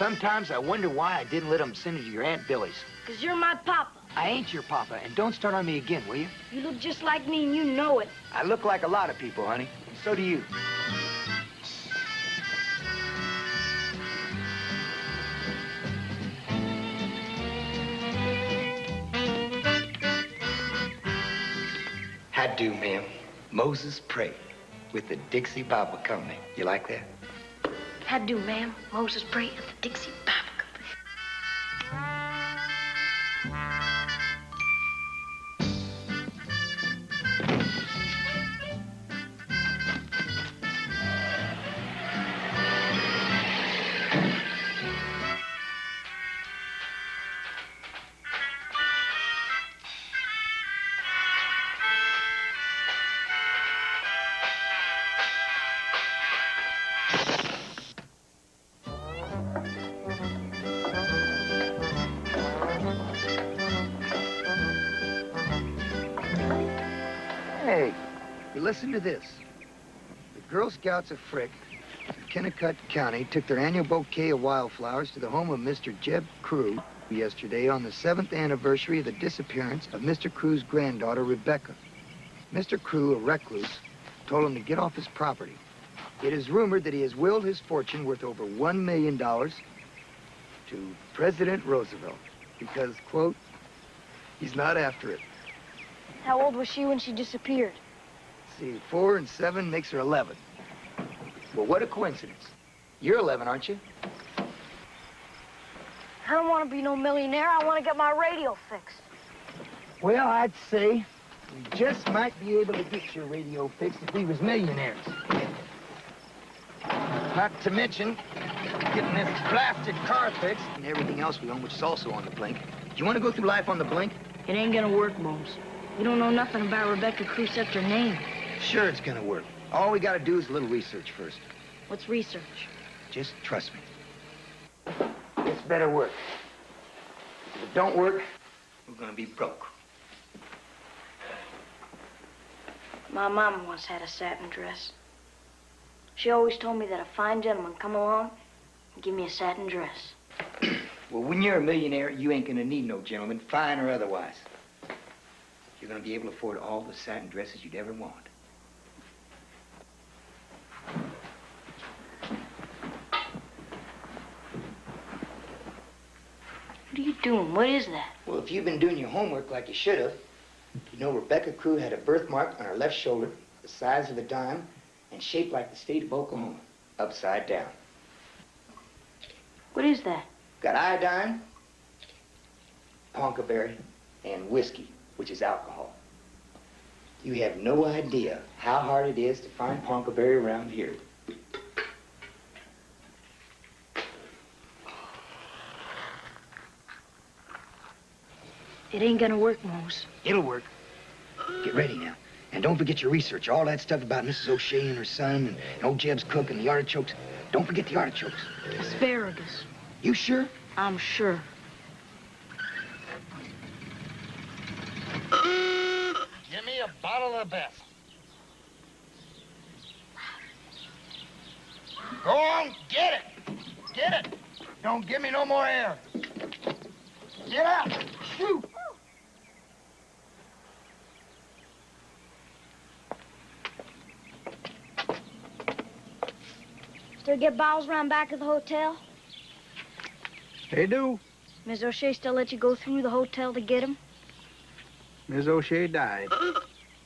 Sometimes I wonder why I didn't let them send you to your Aunt Billy's. 'Cause you're my papa. I ain't your papa, and don't start on me again, will you? You look just like me, and you know it. I look like a lot of people, honey, and so do you. How do, ma'am? Moses prayed with the Dixie Bible Company. You like that? How do, ma'am? Moses prayed at the Dixie Bible Company. Hey, you listen to this. The Girl Scouts of Frick in Kennecut County took their annual bouquet of wildflowers to the home of Mr. Jeb Crew yesterday on the 7th anniversary of the disappearance of Mr. Crew's granddaughter, Rebecca. Mr. Crew, a recluse, told him to get off his property. It is rumored that he has willed his fortune worth over $1 million to President Roosevelt because, quote, he's not after it. How old was she when she disappeared? Let's see, 4 and 7 makes her 11. Well, what a coincidence. You're 11, aren't you? I don't want to be no millionaire. I want to get my radio fixed. Well, I'd say we just might be able to get your radio fixed if we was millionaires. Not to mention getting this blasted car fixed and everything else we own, which is also on the blink. Do you want to go through life on the blink? It ain't gonna work, Moze. You don't know nothing about Rebecca Crew except her name. Sure, it's gonna work. All we gotta do is a little research first. What's research? Just trust me. This better work. If it don't work, we're gonna be broke. My mama once had a satin dress. She always told me that a fine gentleman come along and give me a satin dress. Well, when you're a millionaire, you ain't gonna need no gentleman, fine or otherwise. You're gonna be able to afford all the satin dresses you'd ever want. What are you doing? What is that? Well, if you've been doing your homework like you should have, you know Rebecca Crew had a birthmark on her left shoulder, the size of a dime, and shaped like the state of Oklahoma, upside down. What is that? Got iodine, poncaberry, and whiskey, which is alcohol. You have no idea how hard it is to find poncaberry around here. It ain't gonna work, Moze. It'll work. Get ready now. And don't forget your research. All that stuff about Mrs. O'Shea and her son and old Jeb's cook and the artichokes. Don't forget the artichokes. Asparagus. You sure? I'm sure. Give me a bottle of the best. Go on, get it. Get it. Don't give me no more air. Get out. Shoot. Still get bottles around back of the hotel? They do. Miss O'Shea still let you go through the hotel to get him? Miss O'Shea died.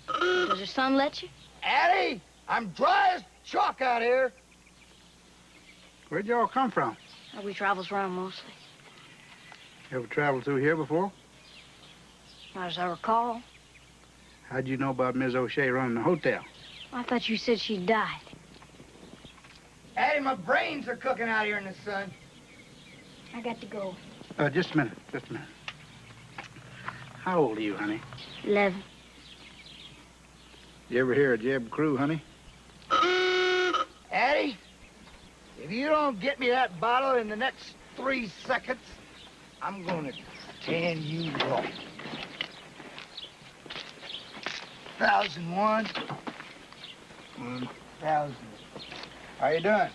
Does her son let you? Addie, I'm dry as chalk out here. Where'd y'all come from? We travels around mostly. Ever traveled through here before? Not as I recall. How'd you know about Miss O'Shea running the hotel? I thought you said she died. Addie, my brains are cooking out here in the sun. I got to go. Just a minute, just a minute. How old are you, honey? 11. You ever hear of Jeb Crew, honey? Addie, if you don't get me that bottle in the next 3 seconds, I'm gonna tan you raw. 1001. 1000. How you doing?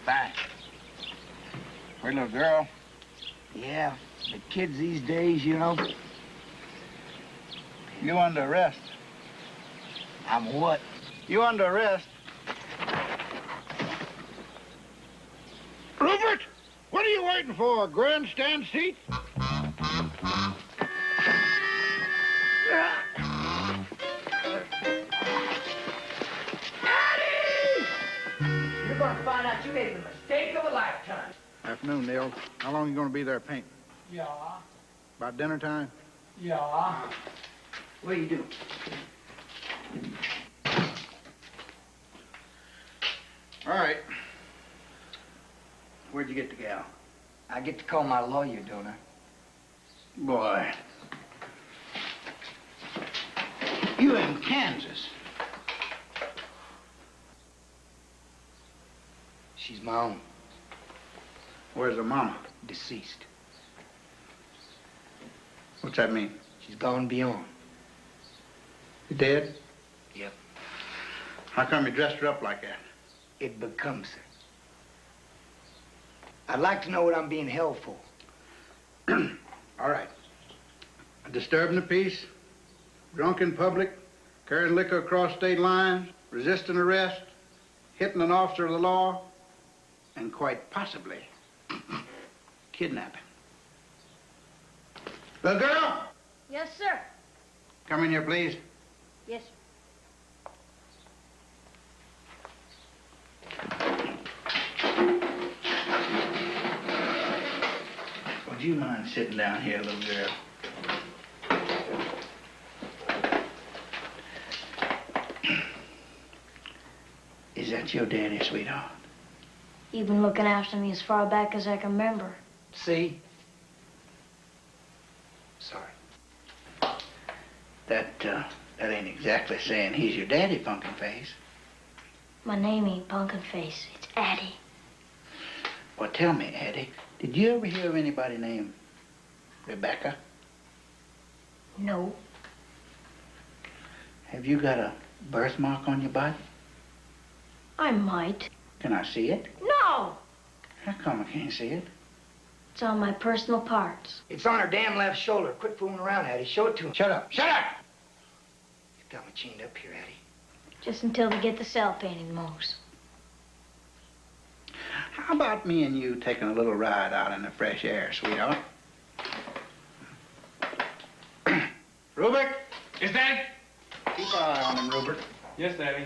Fine. Pretty little girl. Yeah, the kids these days, you know. You under arrest. I'm what? You under arrest. Rupert, what are you waiting for? A grandstand seat? Eddie! You're going to find out you made the mistake of a lifetime. Afternoon, Neil. How long are you going to be there painting? Yeah. About dinner time? Yeah. What do you do? All right. Where'd you get the gal? I get to call my lawyer, don't I? Boy. You in Kansas. She's my own. Where's her mama? Deceased. What's that mean? She's gone beyond. You dead? Yep. How come you dressed her up like that? It becomes her. I'd like to know what I'm being held for. All right. Disturbing the peace, drunk in public, carrying liquor across state lines, resisting arrest, hitting an officer of the law, and quite possibly kidnapping. Little girl, Yes, sir. come in here, please. Yes, Would you mind sitting down here, little girl? Is that your daddy, sweetheart? You've been looking after me as far back as I can remember. See? Sorry. That ain't exactly saying he's your daddy, Pumpkin Face. My name ain't Pumpkin Face. It's Addie. Well, tell me, Addie, did you ever hear of anybody named Rebecca? No. Have you got a birthmark on your butt? I might. Can I see it? No! How come I can't see it? It's on my personal parts. It's on her damn left shoulder. Quit fooling around, Addie. Show it to him. Shut up! Shut up! You got me chained up here, Addie. Just until they get the cell painted, Moze. How about me and you taking a little ride out in the fresh air, sweetheart? Rupert? Yes, Daddy? Keep an eye on him, Rupert. Yes, Daddy.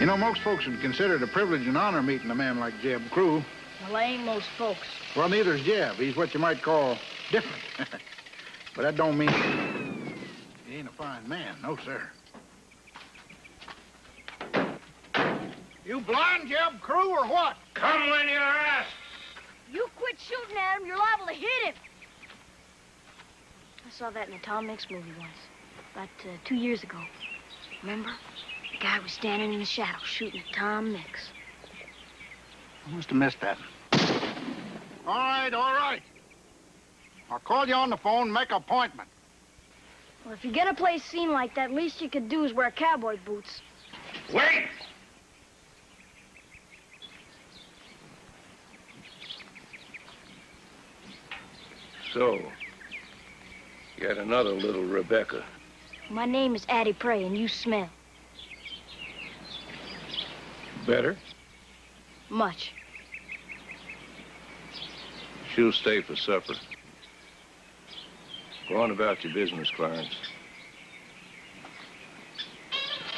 You know, most folks would consider it a privilege and honor meeting a man like Jeb Crew. Well, I ain't most folks. Well, neither's Jeb. He's what you might call different. But that don't mean he ain't a fine man. No, sir. You blind, Jeb Crew, or what? Come when you're asked. You quit shooting at him, you're liable to hit him. I saw that in a Tom Mix movie once, about 2 years ago. Remember? The guy was standing in the shadows shooting at Tom Mix. I must have missed that. All right. I'll call you on the phone and make an appointment. Well, if you're gonna play a scene like that, least you could do is wear cowboy boots. Wait! So, yet another little Rebecca. My name is Addie Prey, and you smell. Better? Much. She'll stay for supper. Go on about your business, Clarence.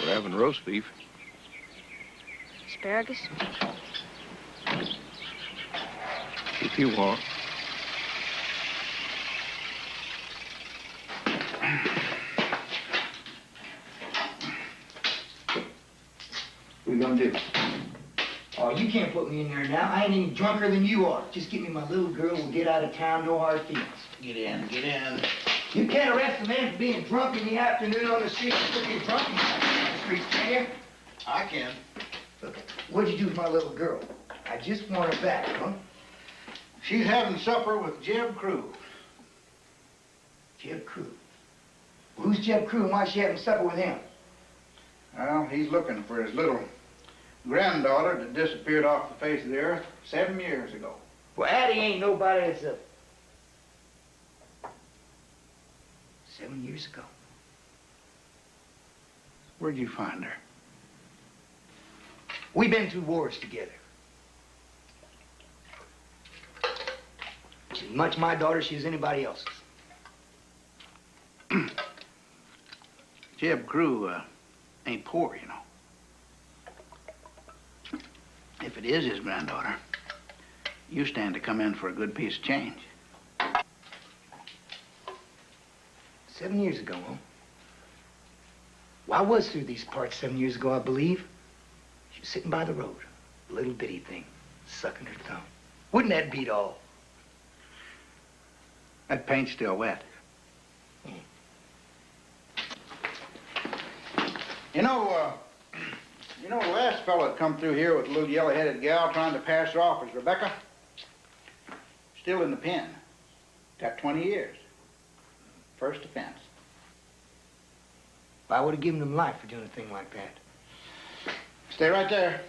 We're having roast beef. Asparagus? If you want. What are you gonna do? Oh, you can't put me in there now. I ain't any drunker than you are. Just get me my little girl. We'll get out of town. No hard feelings. Get in. You can't arrest a man for being drunk in the afternoon on the street. You being drunk on the street, can you? I can. Look, what'd you do with my little girl? I just want her back, huh? She's having supper with Jeb Crew. Jeb Crew. Well, who's Jeb Crew and why is she having supper with him? Well, he's looking for his little granddaughter that disappeared off the face of the earth 7 years ago. Well, Addie ain't nobody that's a... 7 years ago. Where'd you find her? We've been through wars together. She's as much my daughter as she is anybody else's. Jeb Crew ain't poor, you know. If it is his granddaughter, you stand to come in for a good piece of change. 7 years ago, huh? Well, I was through these parts 7 years ago, I believe. She was sitting by the road, a little bitty thing, sucking her thumb. Wouldn't that beat all? That paint's still wet. You know, the last fellow that come through here with a little yellow-headed gal trying to pass her off as Rebecca, still in the pen. Got 20 years. First offense. I would have given him life for doing a thing like that. Stay right there.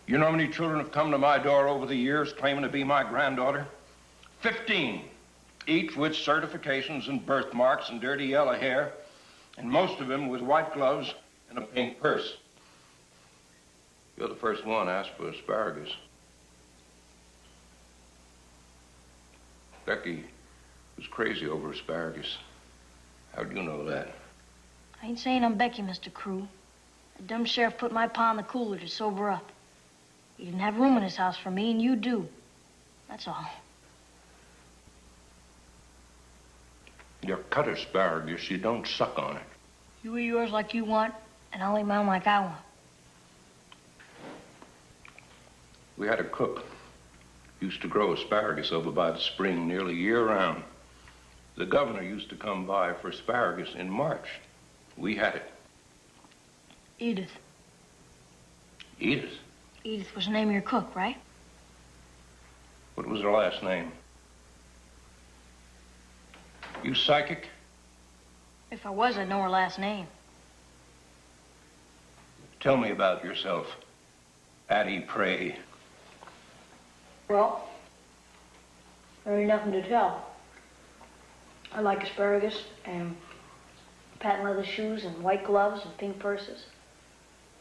You know how many children have come to my door over the years claiming to be my granddaughter? 15, each with certifications and birthmarks and dirty yellow hair, and most of them with white gloves and a pink purse. You're the first one asked for asparagus. Becky was crazy over asparagus. How'd you know that? I ain't saying I'm Becky, Mr. Crew. The dumb sheriff put my pa in the cooler to sober up. He didn't have room in his house for me, and you do. That's all. You cut asparagus, you don't suck on it. You eat yours like you want, and I'll eat mine like I want. We had a cook. Used to grow asparagus over by the spring nearly year-round. The governor used to come by for asparagus in March. We had it. Edith. Edith? Edith was the name of your cook, right? What was her last name? You psychic? If I was, I'd know her last name. Tell me about yourself, Addie Prey. Well, there ain't nothing to tell. I like asparagus and patent leather shoes and white gloves and pink purses.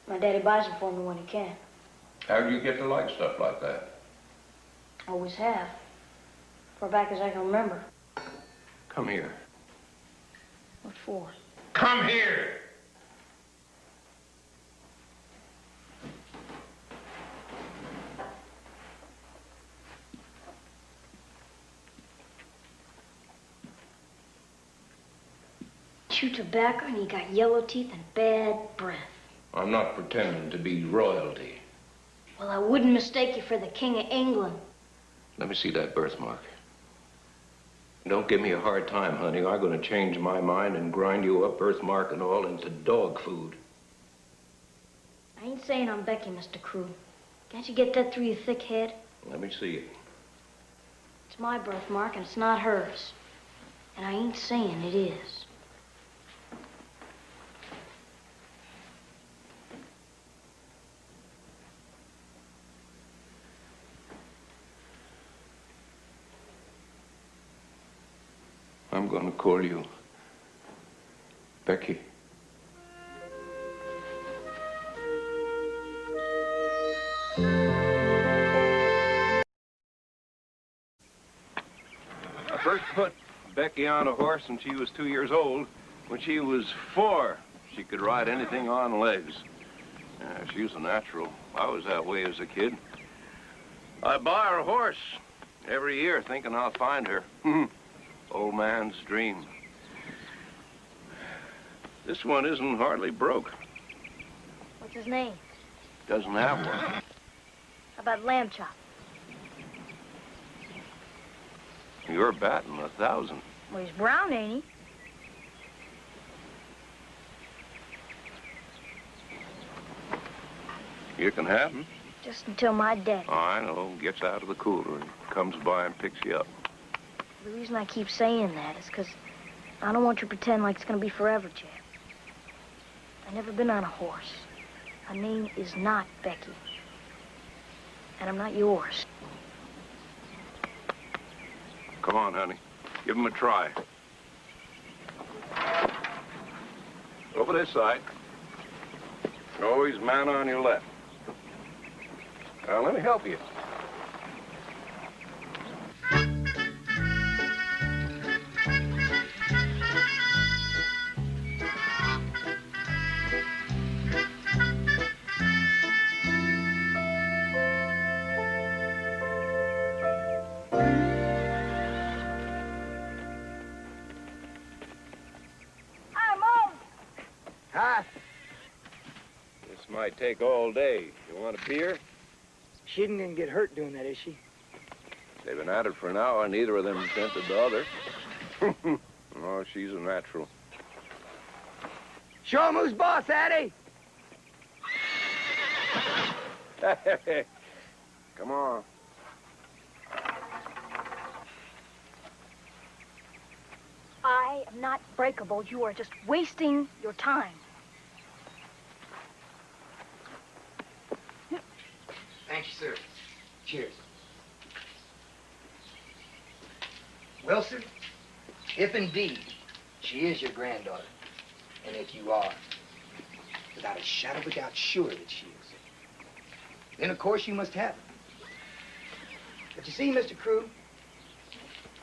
My daddy buys them for me when he can. How do you get to like stuff like that? Always have. Far back as I can remember. Come here. What for? Come here! Chew tobacco and you got yellow teeth and bad breath. I'm not pretending to be royalty. Well, I wouldn't mistake you for the King of England. Let me see that birthmark. Don't give me a hard time, honey. I'm going to change my mind and grind you up, birthmark and all, into dog food. I ain't saying I'm Becky, Mr. Crew. Can't you get that through your thick head? Let me see it. It's my birthmark and it's not hers. And I ain't saying it is. I'm going to call you Becky. I first put Becky on a horse when she was 2 years old. When she was 4, she could ride anything on legs. She was a natural. I was that way as a kid. I buy her a horse every year thinking I'll find her. Old man's dream. This one isn't hardly broke. What's his name? Doesn't have one. How about Lamb Chop? You're batting 1,000. Well, he's brown, ain't he? You can have him. Just until my daddy. I know. Gets out of the cooler and comes by and picks you up. The reason I keep saying that is because I don't want you to pretend like it's going to be forever, Jeb. I've never been on a horse. My name is not Becky. And I'm not yours. Come on, honey. Give him a try. Over this side. Always man on your left. Now, let me help you. Hi. This might take all day. You want a beer? She didn't get hurt doing that, is she? They've been at it for an hour. Neither of them tempted the other. Oh, she's a natural. Show 'em who's boss, Addie. Come on. I am not breakable. You are just wasting your time. Thank you, sir. Cheers. Wilson, if indeed she is your granddaughter, and if you are, without a shadow of a doubt, sure that she is, then of course you must have her. But you see, Mr. Crew,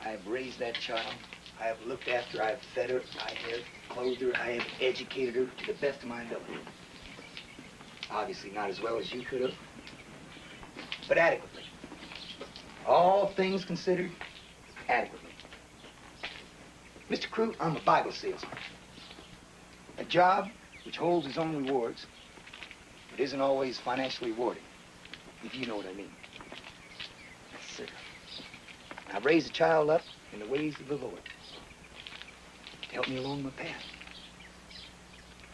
I have raised that child. I have looked after her. I have fed her. I have clothed her. I have educated her to the best of my ability. Obviously not as well as you could have, but adequately. All things considered, adequately. Mr. Crew, I'm a Bible salesman. A job which holds its own rewards, but isn't always financially rewarding, if you know what I mean. Yes, sir. I've raised a child up in the ways of the Lord to help me along my path.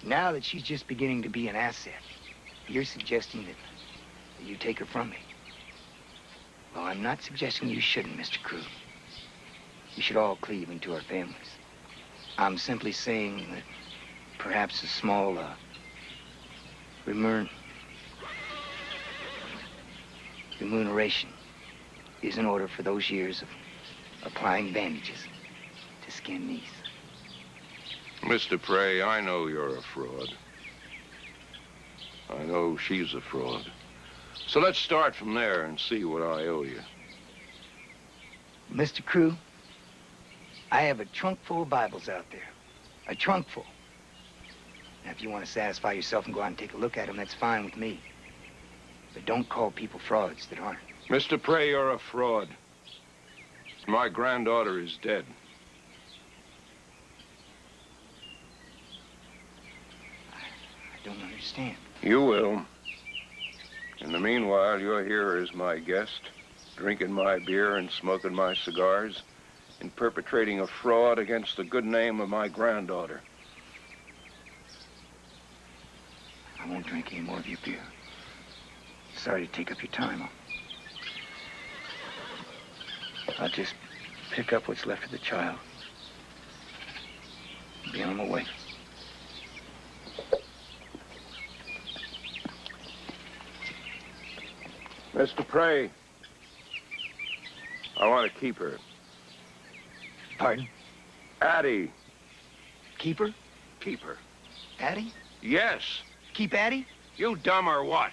Now that she's just beginning to be an asset, you're suggesting that you take her from me. Well, I'm not suggesting you shouldn't, Mr. Crew. You should all cleave into our families. I'm simply saying that perhaps a small, remuneration is in order for those years of applying bandages to skin knees. Mr. Prey, I know you're a fraud. I know she's a fraud. So let's start from there and see what I owe you. Mr. Crew, I have a trunk full of Bibles out there. A trunk full. Now, if you want to satisfy yourself and go out and take a look at them, that's fine with me. But don't call people frauds that aren't. Mr. Prey, you're a fraud. My granddaughter is dead. I don't understand. You will. In the meanwhile, you're here as my guest, drinking my beer and smoking my cigars, and perpetrating a fraud against the good name of my granddaughter. I won't drink any more of your beer. Sorry to take up your time. I'll just pick up what's left of the child. Be on my way. Mr. Prey, I want to keep her. Pardon? Addie. Keep her? Keep her. Addie? Yes. Keep Addie? You dumb or what?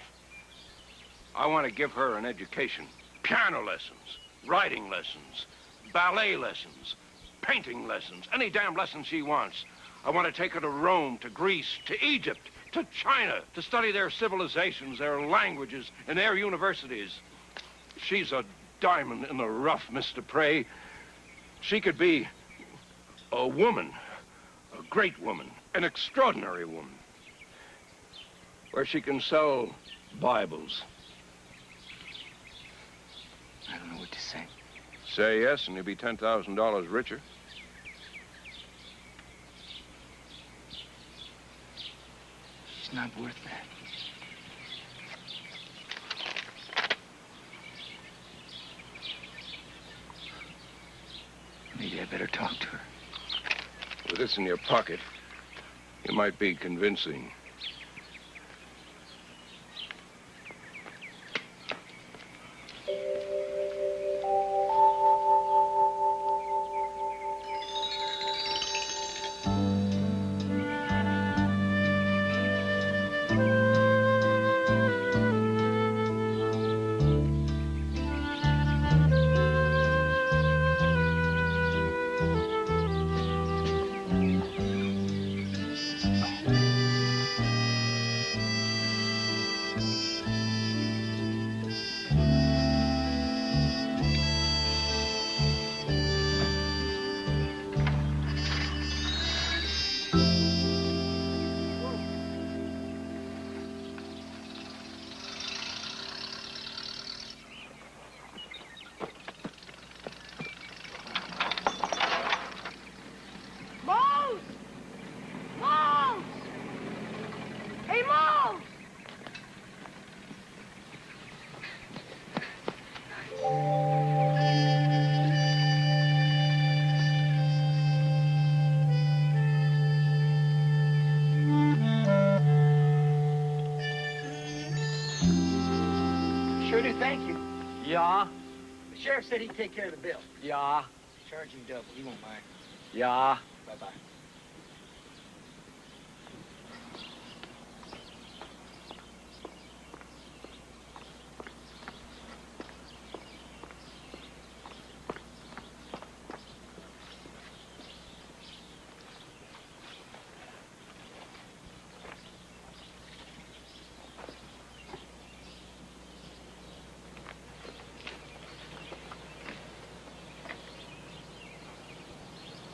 I want to give her an education. Piano lessons, writing lessons, ballet lessons, painting lessons, any damn lesson she wants. I want to take her to Rome, to Greece, to Egypt, to China, to study their civilizations, their languages, and their universities. She's a diamond in the rough, Mr. Prey. She could be a woman, a great woman, an extraordinary woman, where she can sell Bibles. I don't know what to say. Say yes, and you'll be $10,000 richer. She's not worth that. Maybe I better talk to her. With this in your pocket, you might be convincing. Moze! Moze! Hey, Moze! Sure do, thank you. Ja, The sheriff said he'd take care of the bill. ja, Charge him double, he won't mind. ja. Bye-bye.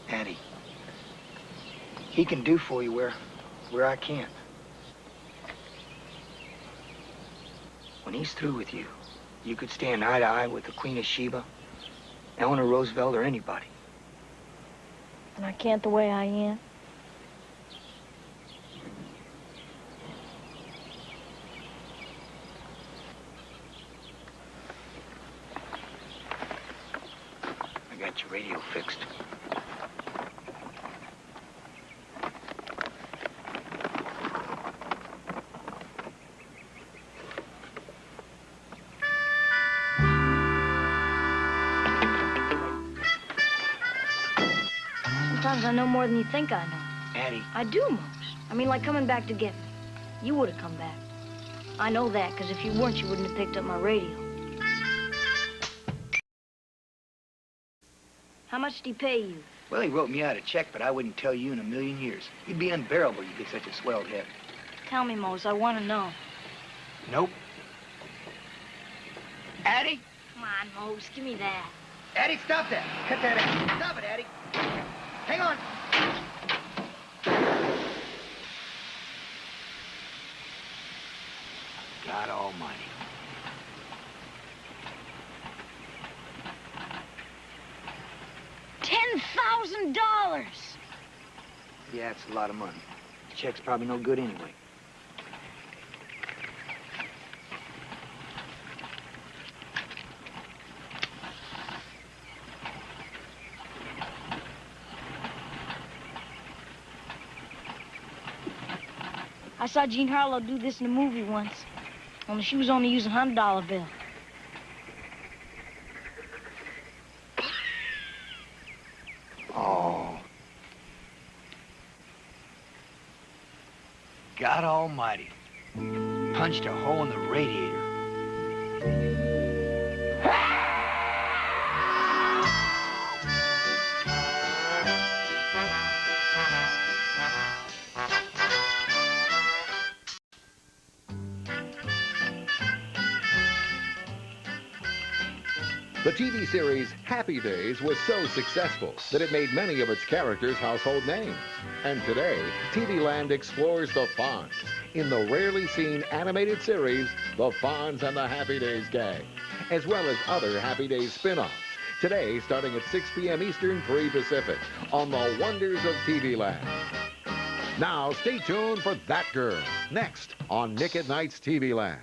Addie, he can do for you where I can't. When he's through with you, you could stand eye to eye with the Queen of Sheba, Eleanor Roosevelt, or anybody. And I can't the way I am. I got your radio fixed. Sometimes I know more than you think I know. Addie, I do, Moze. I mean, like coming back to get me. You would have come back. I know that, because if you weren't, you wouldn't have picked up my radio. How much did he pay you? well, he wrote me out a check, but I wouldn't tell you in a million years. You'd be unbearable, you get such a swelled head. Tell me, Moze. I want to know. Nope. Addie? Come on, Moze. Give me that. Addie, stop that. Cut that out. Stop it, Addie. Hang on. God almighty. $10,000! Yeah, it's a lot of money. The check's probably no good anyway. I saw Jean Harlow do this in a movie once. Only she was only using $100 bill. Oh. God almighty. Punched a hole in the radiator. The TV series Happy Days was so successful that it made many of its characters household names. And today, TV Land explores the Fonz in the rarely seen animated series, The Fonz and the Happy Days Gang, as well as other Happy Days spin-offs. Today, starting at 6 p.m. Eastern, 3 Pacific, on the wonders of TV Land. Now, stay tuned for That Girl, next on Nick at Night's TV Land.